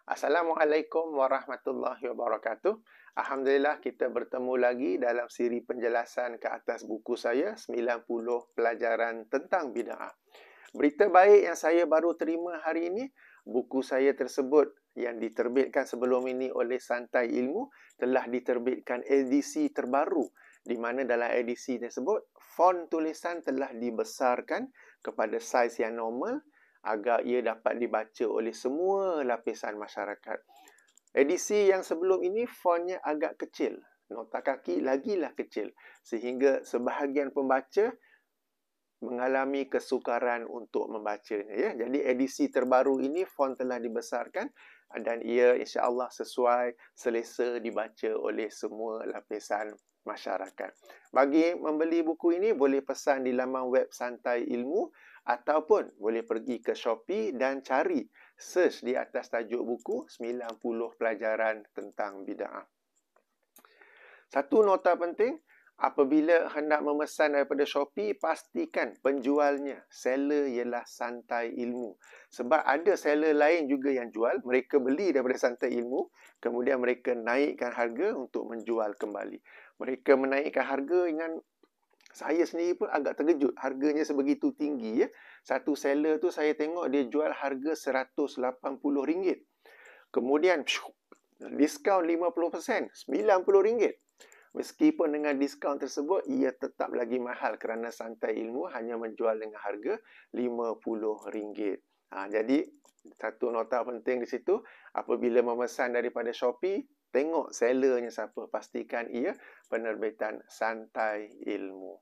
Assalamualaikum warahmatullahi wabarakatuh. Alhamdulillah kita bertemu lagi dalam siri penjelasan ke atas buku saya 90 pelajaran tentang bid'ah. Berita baik yang saya baru terima hari ini, buku saya tersebut yang diterbitkan sebelum ini oleh Santai Ilmu telah diterbitkan edisi terbaru, di mana dalam edisi tersebut font tulisan telah dibesarkan kepada saiz yang normal agar ia dapat dibaca oleh semua lapisan masyarakat. Edisi yang sebelum ini fontnya agak kecil, nota kaki lagilah kecil, sehingga sebahagian pembaca mengalami kesukaran untuk membacanya. Ya. Jadi edisi terbaru ini font telah dibesarkan dan ia insya-Allah sesuai selesa dibaca oleh semua lapisan masyarakat. Bagi membeli buku ini boleh pesan di laman web Santai Ilmu ataupun boleh pergi ke Shopee dan cari search di atas tajuk buku 90 pelajaran tentang bid'ah. Satu nota penting, apabila hendak memesan daripada Shopee, pastikan penjualnya, seller ialah Santai Ilmu. Sebab ada seller lain juga yang jual, mereka beli daripada Santai Ilmu, kemudian mereka naikkan harga untuk menjual kembali. Mereka menaikkan harga dengan saya sendiri pun agak terkejut. Harganya sebegitu tinggi. Ya. Satu seller tu saya tengok dia jual harga RM180. Kemudian diskaun 50%, RM90. Meskipun dengan diskaun tersebut, ia tetap lagi mahal kerana Santai Ilmu hanya menjual dengan harga RM50. Jadi, satu nota penting di situ, apabila memesan daripada Shopee, tengok sellernya siapa. Pastikan ia penerbitan Santai Ilmu.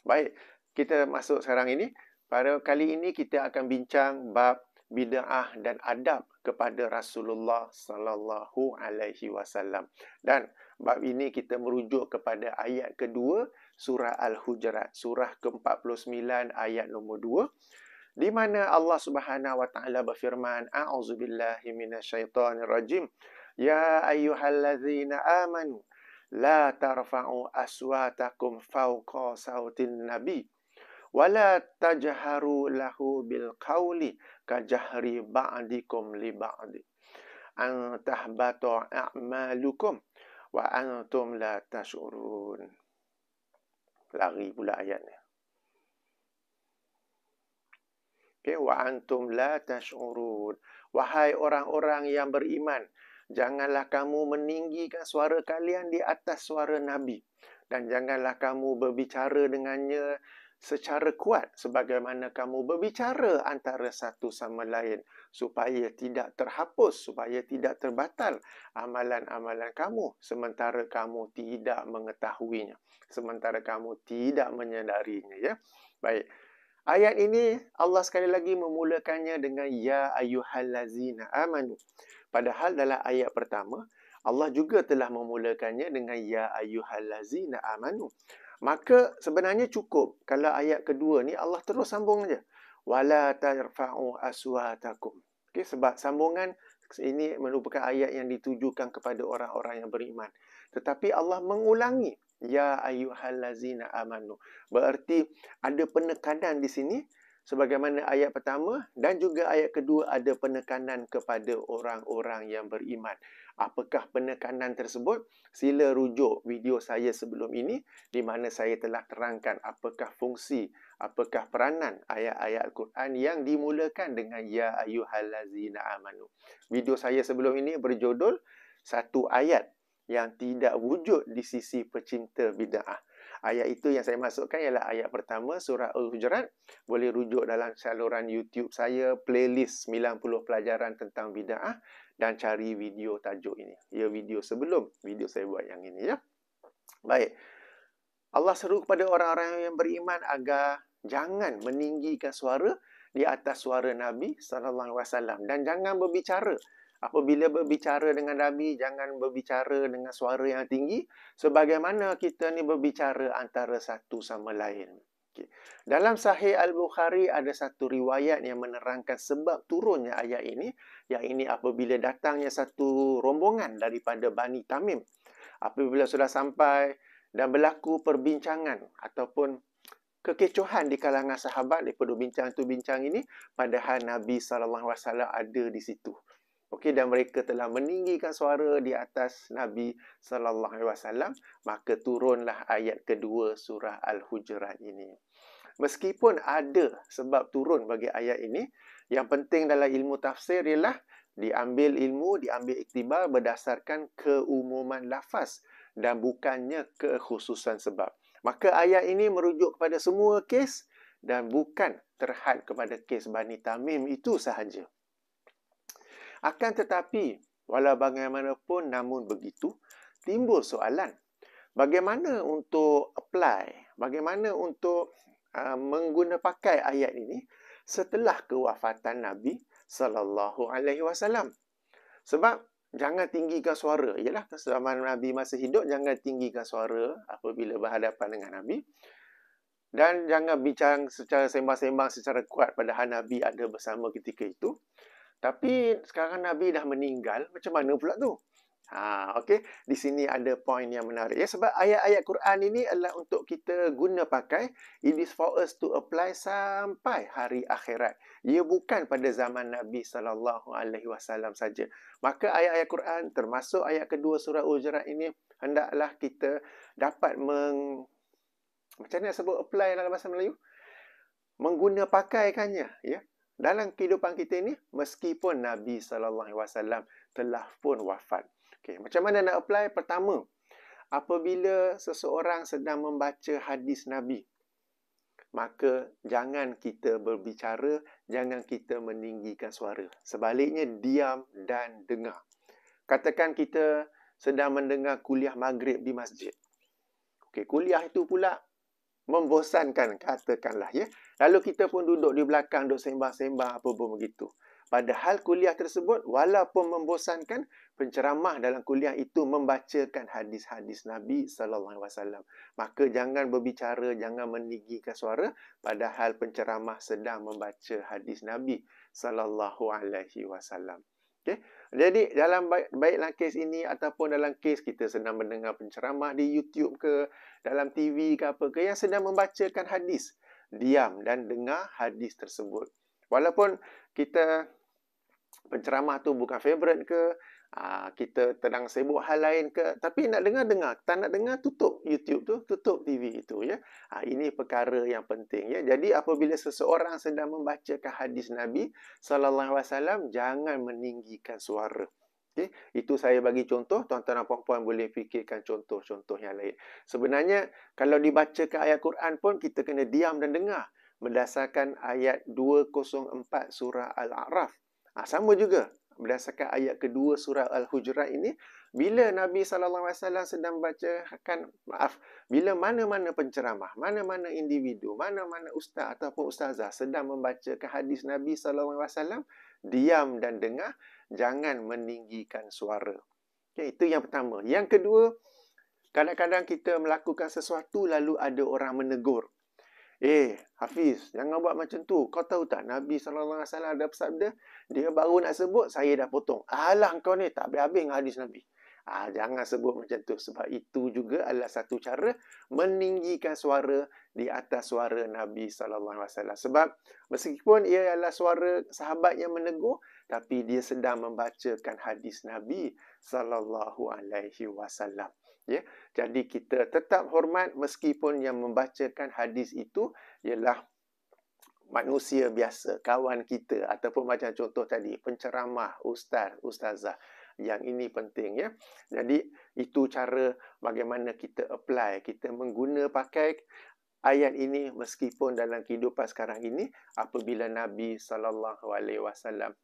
Baik, kita masuk sekarang ini. Pada kali ini kita akan bincang bab bid'ah dan adab kepada Rasulullah sallallahu alaihi wasallam. Dan bab ini kita merujuk kepada ayat kedua surah Al-Hujurat, surah ke-49 ayat nombor 2, di mana Allah Subhanahu wa taala berfirman, a'udzubillahi minasyaitonir rajim. Ya ayyuhallazina amanu la tarfa'u aswatakum fawqa sautin nabi wala tajharu lahu bil qawli kajahri ba'dikum li ba'di an tahbatu a'malukum wa antum la tash'urun. Lari pula ayatnya. Okay, wa antum la tash'urun. Wahai orang-orang yang beriman, janganlah kamu meninggikan suara kalian di atas suara Nabi. Dan janganlah kamu berbicara dengannya secara kuat sebagaimana kamu berbicara antara satu sama lain, supaya tidak terhapus, supaya tidak terbatal amalan-amalan kamu sementara kamu tidak mengetahuinya, sementara kamu tidak menyadarinya. Ya, baik. Ayat ini Allah sekali lagi memulakannya dengan ya ayyuhallazina amanu. Padahal dalam ayat pertama Allah juga telah memulakannya dengan ya ayyuhallazina amanu. Maka sebenarnya cukup kalau ayat kedua ni Allah terus sambung saja. Wala tarfa'u aswatakum. Okey, sebab sambungan ini merupakan ayat yang ditujukan kepada orang-orang yang beriman. Tetapi Allah mengulangi ya ayyuhallazina amanu. Berarti ada penekanan di sini sebagaimana ayat pertama dan juga ayat kedua ada penekanan kepada orang-orang yang beriman. Apakah penekanan tersebut? Sila rujuk video saya sebelum ini di mana saya telah terangkan apakah fungsi, apakah peranan ayat-ayat Al-Quran yang dimulakan dengan ya ayyuhallazina amanu. Video saya sebelum ini berjudul satu ayat yang tidak wujud di sisi pecinta bid'ah. Ayat itu yang saya masukkan ialah ayat pertama surah Al-Hujurat. Boleh rujuk dalam saluran YouTube saya, playlist 90 pelajaran tentang bid'ah dan cari video tajuk ini. Ya, video sebelum video saya buat yang ini. Ya. Baik. Allah seru kepada orang-orang yang beriman agar jangan meninggikan suara di atas suara Nabi SAW dan jangan berbicara. Apabila berbicara dengan Nabi, jangan berbicara dengan suara yang tinggi sebagaimana kita ni berbicara antara satu sama lain. Okay. Dalam Sahih Al-Bukhari ada satu riwayat yang menerangkan sebab turunnya ayat ini. Yang ini apabila datangnya satu rombongan daripada Bani Tamim. Apabila sudah sampai dan berlaku perbincangan ataupun kekecohan di kalangan sahabat daripada bincang tu bincang ini, padahal Nabi SAW ada di situ. Okey, dan mereka telah meninggikan suara di atas Nabi sallallahu alaihi wasallam, maka turunlah ayat kedua surah Al-Hujurat ini. Meskipun ada sebab turun bagi ayat ini, yang penting dalam ilmu tafsir ialah diambil ilmu, diambil iktibar berdasarkan keumuman lafaz dan bukannya kekhususan sebab. Maka ayat ini merujuk kepada semua kes dan bukan terhad kepada kes Bani Tamim itu sahaja. Akan tetapi, walau bagaimanapun namun begitu, timbul soalan. Bagaimana untuk apply? Bagaimana untuk mengguna pakai ayat ini setelah kewafatan Nabi sallallahu alaihi wasallam? Sebab jangan tinggikan suara. Ialah zaman Nabi masih hidup, jangan tinggikan suara apabila berhadapan dengan Nabi. Dan jangan bincang secara sembang-sembang secara kuat padahal Nabi ada bersama ketika itu. Tapi sekarang Nabi dah meninggal, macam mana pula tu? Okey, di sini ada poin yang menarik ya, sebab ayat-ayat Quran ini adalah untuk kita guna pakai. It is for us to apply sampai hari akhirat. Ia bukan pada zaman Nabi sallallahu alaihi wasallam saja. Maka ayat-ayat Quran termasuk ayat kedua surah Al-Hujurat ini hendaklah kita dapat macam mana sebut apply dalam bahasa Melayu? Mengguna pakaikannya ya. Dalam kehidupan kita ini, meskipun Nabi SAW telah pun wafat. Okay, macam mana nak apply? Pertama, apabila seseorang sedang membaca hadis Nabi, maka jangan kita berbicara, jangan kita meninggikan suara. Sebaliknya, diam dan dengar. Katakan kita sedang mendengar kuliah maghrib di masjid. Okay, kuliah itu pula membosankan, katakanlah ya. Lalu kita pun duduk di belakang, duduk sembang-sembang apa pun begitu. Padahal kuliah tersebut walaupun membosankan, penceramah dalam kuliah itu membacakan hadis-hadis Nabi sallallahu alaihi wasallam. Maka jangan berbicara, jangan meninggikan suara padahal penceramah sedang membaca hadis Nabi sallallahu alaihi wasallam. Okay? Jadi dalam baik dalam kes ini ataupun dalam kes kita sedang mendengar penceramah di YouTube ke, dalam TV ke apa ke yang sedang membacakan hadis, diam dan dengar hadis tersebut. Walaupun kita penceramah tu bukan favourite ke, kita sedang sibuk hal lain ke, tapi nak dengar, tak nak dengar tutup YouTube tu, tutup TV itu ya. Ini perkara yang penting ya. Jadi apabila seseorang sedang membacakan hadis Nabi sallallahu alaihi wasallam, jangan meninggikan suara. Okay? Itu saya bagi contoh, tuan-tuan dan puan-puan boleh fikirkan contoh-contoh yang lain. Sebenarnya kalau dibacakan ayat Quran pun kita kena diam dan dengar berdasarkan ayat 204 surah Al-A'raf. Sama juga berdasarkan ayat kedua surah Al-Hujurat ini, bila Nabi SAW sedang bacakan, bila mana-mana penceramah, mana-mana individu, mana-mana ustaz ataupun ustazah sedang membacakan hadis Nabi SAW, diam dan dengar, jangan meninggikan suara. Okay, itu yang pertama. Yang kedua, kadang-kadang kita melakukan sesuatu lalu ada orang menegur. Hafiz, jangan buat macam tu. Kau tahu tak, Nabi SAW ada bersabda, dia baru nak sebut, saya dah potong. Alah, kau ni tak habis-habis dengan hadis Nabi. Jangan sebut macam tu. Sebab itu juga adalah satu cara meninggikan suara di atas suara Nabi SAW. Sebab meskipun ia adalah suara sahabat yang menegur, tapi dia sedang membacakan hadis Nabi SAW. Ya, jadi kita tetap hormat meskipun yang membacakan hadis itu ialah manusia biasa, kawan kita ataupun macam contoh tadi, penceramah, ustaz, ustazah. Yang ini penting ya. Jadi itu cara bagaimana kita apply, kita mengguna pakai ayat ini meskipun dalam kehidupan sekarang ini apabila Nabi SAW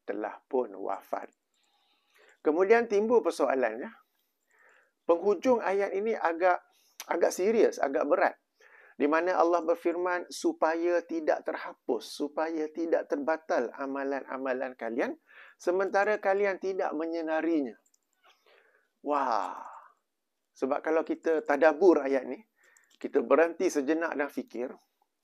telah pun wafat. Kemudian timbul persoalannya. Penghujung ayat ini agak serius, agak berat. Di mana Allah berfirman supaya tidak terhapus, supaya tidak terbatal amalan-amalan kalian sementara kalian tidak menyenarinya. Wah. Sebab kalau kita tadabbur ayat ni, kita berhenti sejenak dan fikir.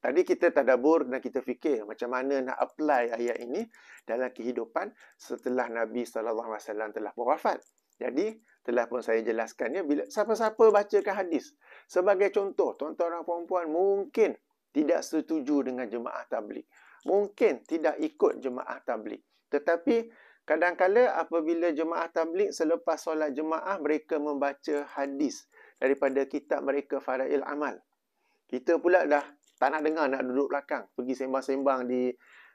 Tadi kita tadabbur dan kita fikir macam mana nak apply ayat ini dalam kehidupan setelah Nabi SAW telah berwafat. Jadi, telah pun saya jelaskan ya, bila siapa-siapa bacakan hadis. Sebagai contoh, tuan-tuan dan puan-puan mungkin tidak setuju dengan jemaah tabligh. Mungkin tidak ikut jemaah tabligh. Tetapi, Kadang-kala apabila jemaah tabligh selepas solat jemaah, mereka membaca hadis daripada kitab mereka Fadail Amal. Kita pula dah tak nak dengar, nak duduk belakang, pergi sembang-sembang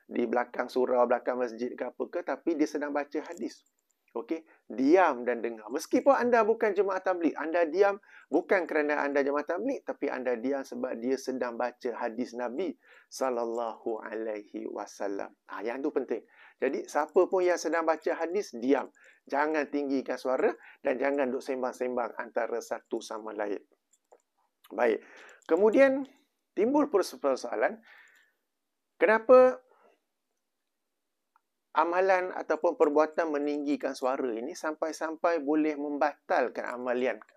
di belakang surau, belakang masjid ke apa ke, tapi dia sedang baca hadis. Okey, diam dan dengar. Meskipun anda bukan jemaah tabligh, anda diam bukan kerana anda jemaah tabligh, tapi anda diam sebab dia sedang baca hadis Nabi sallallahu alaihi wasallam. Yang tu penting. Jadi siapa pun yang sedang baca hadis, diam. Jangan tinggikan suara dan jangan duk sembang-sembang antara satu sama lain. Baik. Kemudian timbul persoalan, kenapa amalan ataupun perbuatan meninggikan suara ini sampai-sampai boleh membatalkan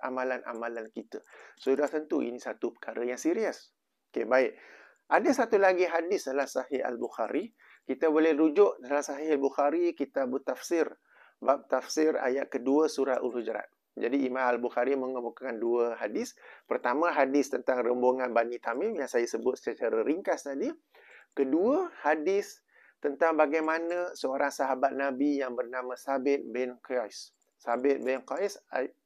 amalan-amalan kita. Sudah tentu ini satu perkara yang serius. Okey, baik. Ada satu lagi hadis dalam Sahih Al-Bukhari. Kita boleh rujuk dalam Sahih Al-Bukhari, kitab tafsir, bab tafsir ayat kedua surah Al-Hujurat. Jadi Imam Al-Bukhari mengemukakan dua hadis. Pertama, hadis tentang rombongan Bani Tamim yang saya sebut secara ringkas tadi. Kedua, hadis tentang bagaimana seorang sahabat Nabi yang bernama Sabit bin Qais. Sabit bin Qais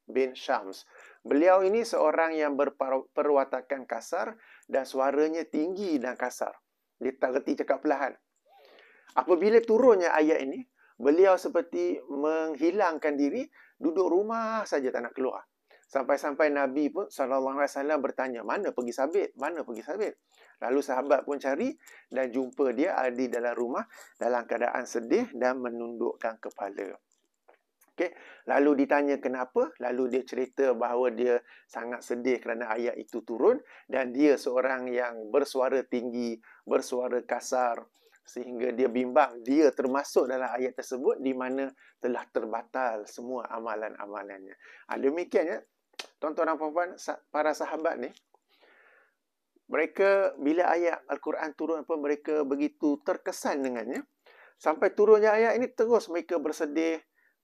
bin Syams. Beliau ini seorang yang berperwatakan kasar dan suaranya tinggi dan kasar. Dia tak reti cakap perlahan. Apabila turunnya ayat ini, beliau seperti menghilangkan diri, duduk rumah saja tak nak keluar. Sampai-sampai Nabi pun SAW bertanya, mana pergi Sabit? Mana pergi Sabit? Lalu sahabat pun cari dan jumpa dia ada di dalam rumah dalam keadaan sedih dan menundukkan kepala. Okay. Lalu ditanya kenapa? Lalu dia cerita bahawa dia sangat sedih kerana ayat itu turun dan dia seorang yang bersuara tinggi, bersuara kasar sehingga dia bimbang dia termasuk dalam ayat tersebut di mana telah terbatal semua amalan-amalannya. Demikian ya, tuan-tuan dan puan-puan, para sahabat ni, mereka bila ayat Al-Quran turun pun mereka begitu terkesan dengannya. Sampai turunnya ayat ini terus mereka bersedih.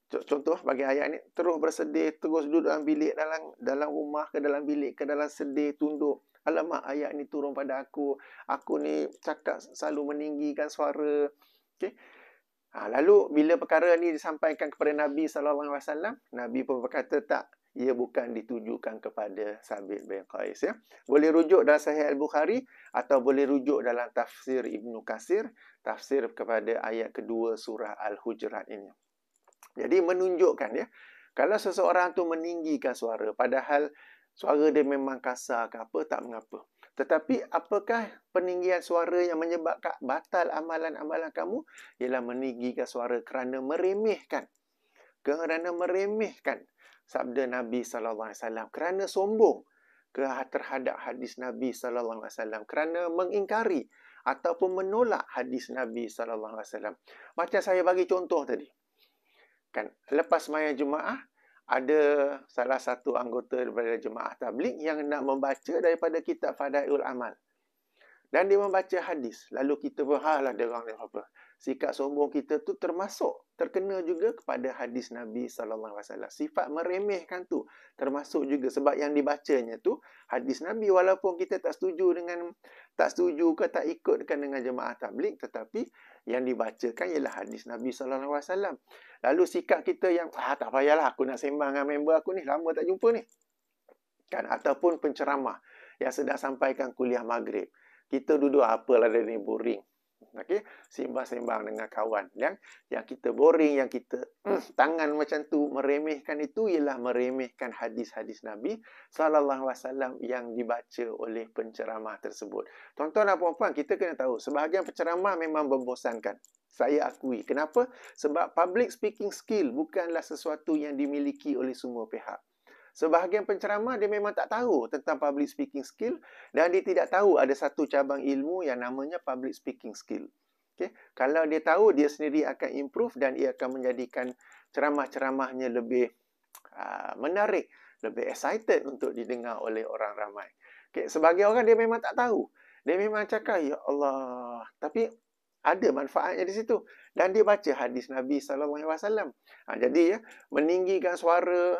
Contoh bagi ayat ini, terus bersedih, terus duduk dalam bilik, dalam rumah ke dalam bilik ke dalam sedih, tunduk. Alamak, ayat ini turun pada aku. Aku ni cakap selalu meninggikan suara. Okay. Lalu bila perkara ini disampaikan kepada Nabi SAW, Nabi pun berkata tak. Ia bukan ditujukan kepada Sabit bin Qais. Ya. Boleh rujuk dalam Sahih Al-Bukhari atau boleh rujuk dalam tafsir Ibnu Katsir, tafsir kepada ayat kedua surah Al-Hujurat ini. Jadi menunjukkan ya, kalau seseorang tu meninggikan suara, padahal suara dia memang kasar ke apa, tak mengapa. Tetapi apakah peninggian suara yang menyebabkan batal amalan-amalan kamu? Ialah meninggikan suara kerana meremehkan. Kerana meremehkan sabda Nabi SAW, kerana sombong terhadap hadis Nabi SAW, kerana mengingkari ataupun menolak hadis Nabi SAW. Macam saya bagi contoh tadi. Kan, lepas maya Jumaah, ada salah satu anggota daripada jemaah tabligh yang nak membaca daripada kitab Fadail Amal. Dan dia membaca hadis. Lalu kita pun, halah dia orang ni apa. Sikap sombong kita tu terkena juga kepada hadis Nabi SAW. Sifat meremehkan tu termasuk juga sebab yang dibacanya tu hadis Nabi. Walaupun kita tak setuju ke tak ikutkan dengan jemaah tabligh, tetapi yang dibacakan ialah hadis Nabi SAW. Lalu sikap kita yang, tak payahlah aku nak sembang dengan member aku ni, lama tak jumpa ni. Kan? Ataupun penceramah yang sedang sampaikan kuliah maghrib. Kita duduk apalah dia ni boring. Okey, sembang-sembang dengan kawan yang kita boring, yang kita tangan macam tu meremehkan, itu ialah meremehkan hadis-hadis Nabi sallallahu alaihi wasallam yang dibaca oleh penceramah tersebut. Tuan-tuan dan puan-puan, kita kena tahu sebahagian penceramah memang membosankan. Saya akui. Kenapa? Sebab public speaking skill bukanlah sesuatu yang dimiliki oleh semua pihak. Sebahagian penceramah dia memang tak tahu tentang public speaking skill dan dia tidak tahu ada satu cabang ilmu yang namanya public speaking skill. Okay? Kalau dia tahu, dia sendiri akan improve dan ia akan menjadikan ceramah-ceramahnya lebih menarik, lebih excited untuk didengar oleh orang ramai. Okay? Sebagai orang dia memang tak tahu. Dia memang cakap, ya Allah. Tapi ada manfaatnya di situ. Dan dia baca hadis Nabi SAW. Jadi ya, meninggikan suara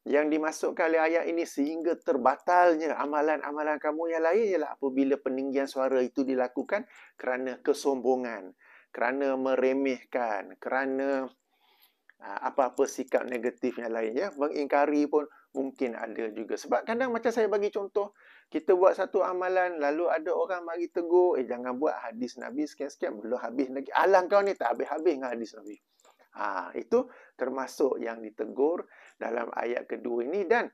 yang dimasukkan oleh ayat ini sehingga terbatalnya amalan-amalan kamu yang lain ialah apabila peninggian suara itu dilakukan kerana kesombongan, kerana meremehkan, kerana apa-apa sikap negatif yang lainnya, mengingkari pun mungkin ada juga. Sebab kadang macam saya bagi contoh, kita buat satu amalan, lalu ada orang bagi tegur, jangan buat hadis Nabi sekian-sekian, belum habis lagi. Alah kau ni tak habis-habis dengan hadis Nabi. Itu termasuk yang ditegur dalam ayat kedua ini, dan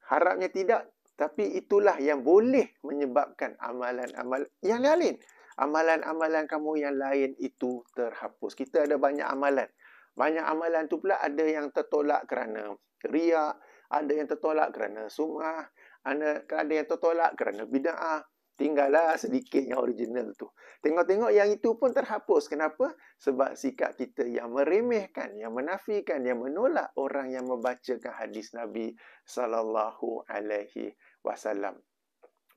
harapnya tidak, tapi itulah yang boleh menyebabkan amalan-amalan yang lain. Amalan-amalan kamu yang lain itu terhapus. Kita ada banyak amalan. Banyak amalan tu pula ada yang tertolak kerana riak, ada yang tertolak kerana sum'ah, ada yang tertolak kerana bid'ah. Tinggallah sedikit yang original tu. Tengok-tengok yang itu pun terhapus. Kenapa? Sebab sikap kita yang meremehkan, yang menafikan, yang menolak orang yang membacakan hadis Nabi sallallahu alaihi wasallam.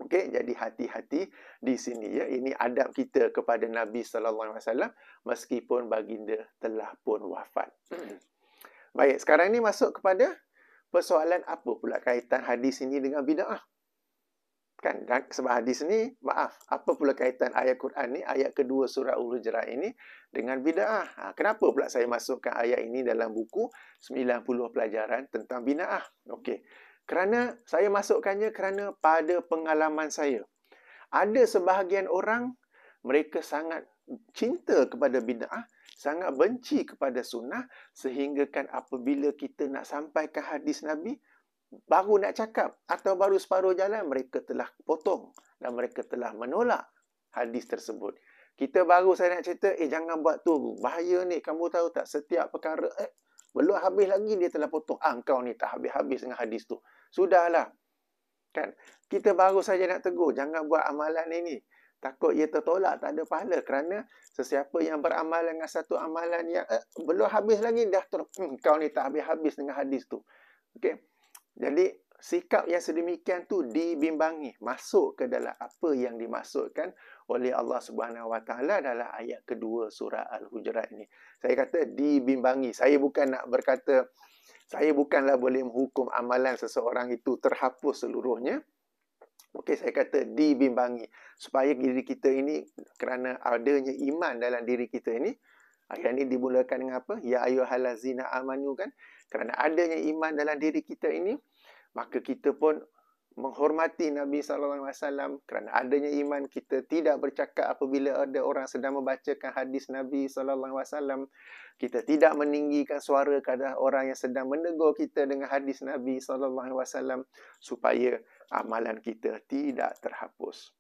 Okey, jadi hati-hati di sini ya. Ini adab kita kepada Nabi sallallahu alaihi wasallam meskipun baginda telah pun wafat. Baik, sekarang ni masuk kepada persoalan apa pula kaitan hadis ini dengan bid'ah? Kan, sebab hadis ni, apa pula kaitan ayat Quran ni, ayat kedua surah Al-Hujurat ini dengan bid'ah? Kenapa pula saya masukkan ayat ini dalam buku 90 pelajaran tentang bid'ah? Okey. Kerana saya masukkannya kerana pada pengalaman saya, ada sebahagian orang, mereka sangat cinta kepada bid'ah, sangat benci kepada sunnah, sehingga kan apabila kita nak sampaikan hadis Nabi, baru nak cakap atau baru separuh jalan, mereka telah potong dan mereka telah menolak hadis tersebut. Kita baru saya nak cerita, jangan buat tu, bahaya ni, kamu tahu tak, setiap perkara, belum habis lagi dia telah potong. Kau ni tak habis-habis dengan hadis tu. Sudahlah. Kan? Kita baru saja nak tegur, jangan buat amalan ini. Takut ia tertolak, tak ada pahala. Kerana sesiapa yang beramal dengan satu amalan yang belum habis lagi, dah kau ni tak habis-habis dengan hadis tu. Okey. Jadi, sikap yang sedemikian tu dibimbangi. Masuk ke dalam apa yang dimaksudkan oleh Allah Subhanahu Wa Taala dalam ayat kedua surah Al-Hujurat ini. Saya kata dibimbangi. Saya bukan nak berkata, saya bukanlah boleh menghukum amalan seseorang itu terhapus seluruhnya. Okey, saya kata dibimbangi. Supaya diri kita ini, kerana adanya iman dalam diri kita ini, ayat ini dimulakan dengan apa? Ya ayyuhallazina amanu, kan? Kerana adanya iman dalam diri kita ini, maka kita pun menghormati Nabi SAW. Kerana adanya iman, kita tidak bercakap apabila ada orang sedang membacakan hadis Nabi SAW. Kita tidak meninggikan suara kepada orang yang sedang menegur kita dengan hadis Nabi SAW, supaya amalan kita tidak terhapus.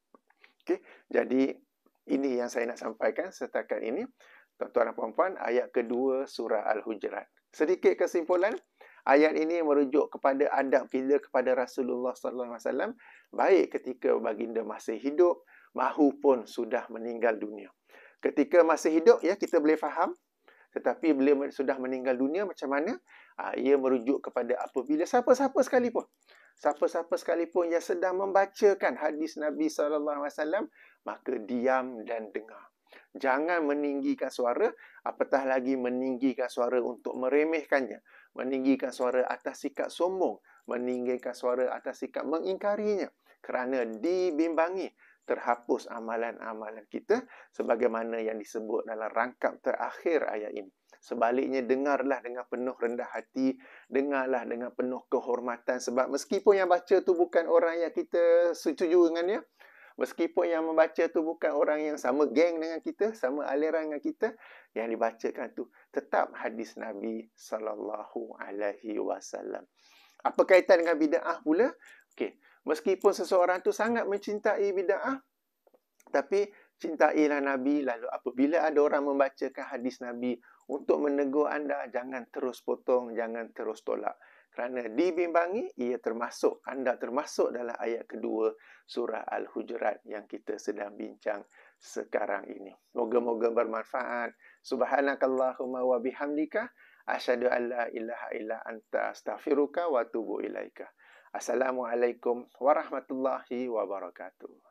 Okay? Jadi, ini yang saya nak sampaikan setakat ini. Tuan-tuan dan puan-puan, ayat kedua surah Al-Hujurat. Sedikit kesimpulan, ayat ini merujuk kepada adab kita kepada Rasulullah SAW, baik ketika baginda masih hidup mahupun sudah meninggal dunia. Ketika masih hidup, ya, kita boleh faham. Tetapi bila sudah meninggal dunia, macam mana? Ia merujuk kepada apabila siapa-siapa sekalipun yang sedang membacakan hadis Nabi SAW, maka diam dan dengar. Jangan meninggikan suara, apatah lagi meninggikan suara untuk meremehkannya, meninggikan suara atas sikap sombong, meninggikan suara atas sikap mengingkarinya, kerana dibimbangi terhapus amalan-amalan kita sebagaimana yang disebut dalam rangkap terakhir ayat ini. Sebaliknya, dengarlah dengan penuh rendah hati, dengarlah dengan penuh kehormatan, sebab meskipun yang baca tu bukan orang yang kita setuju dengannya, meskipun yang membaca tu bukan orang yang sama geng dengan kita, sama aliran dengan kita, yang dibacakan tu tetap hadis Nabi sallallahu alaihi wasallam. Apa kaitan dengan bid'ah pula? Okey, meskipun seseorang tu sangat mencintai bid'ah, tapi cintailah Nabi, lalu apabila ada orang membacakan hadis Nabi untuk menegur anda, jangan terus potong, jangan terus tolak. Kerana dibimbangi, anda termasuk dalam ayat kedua surah Al-Hujurat yang kita sedang bincang sekarang ini. Moga-moga bermanfaat. Subhanakallahumma wa bihamdika, asyhadu an la ilaha illa anta, astaghfiruka wa atubu ilaika. Assalamualaikum warahmatullahi wabarakatuh.